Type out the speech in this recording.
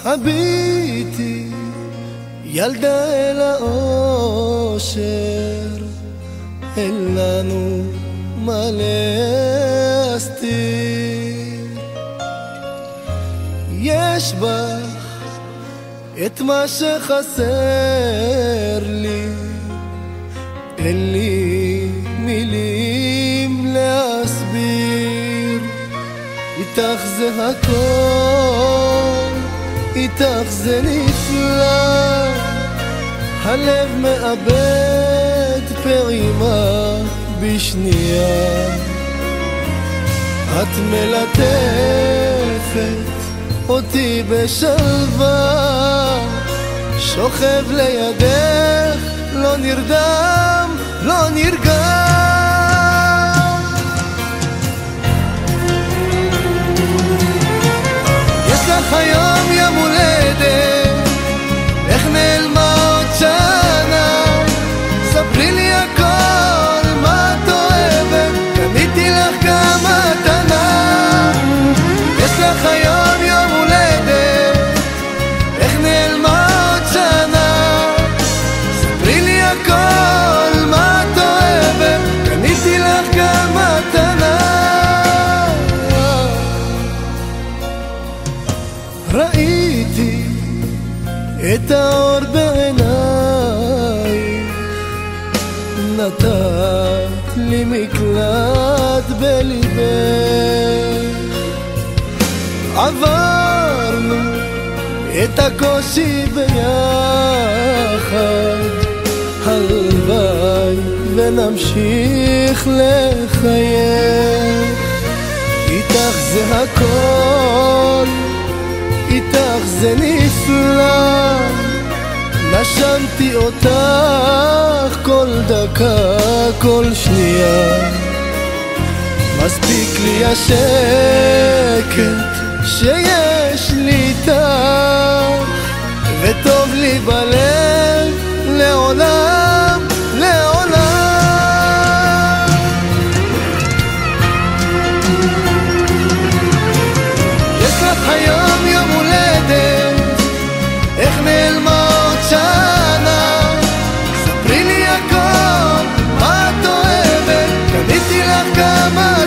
הביטי ילדה אל האושר, אין לנו מה להסתיר. יש בך את מה שחסר לי, אין לי מילים להסביר. איתך זה הכל, איתך זה נפלא, הלב מאבד פעימה בשנייה. את מלטפת אותי בשלווה, שוכב לידך, לא נרדם, לא נרגע. יש לך היום יום הולדת, איך נעלמה עוד שנה? ספרי לי הכל, מה את אוהבת, קניתי לך גם מתנה. יש לך היום יום הולדת, איך נעלמה עוד שנה? ספרי לי הכל, מה את אוהבת, קניתי לך גם מתנה. ראיתי את האור בעינייך, נתת לי מקלט בליבך. עברנו את הקושי ביחד, הלוואי ונמשיך לחייך. איתך זה הכל, איתך זה נפלא, נשמתי אותך כל דקה, כל שנייה. מספיק לי השקט שיש לי איתך, וטוב לי בלב לעולם, לעולם. יש לך היום יום הולדת, איך נעלמה עוד שנה? ספרי לי הכל, מה את אוהבת, קניתי לך כמה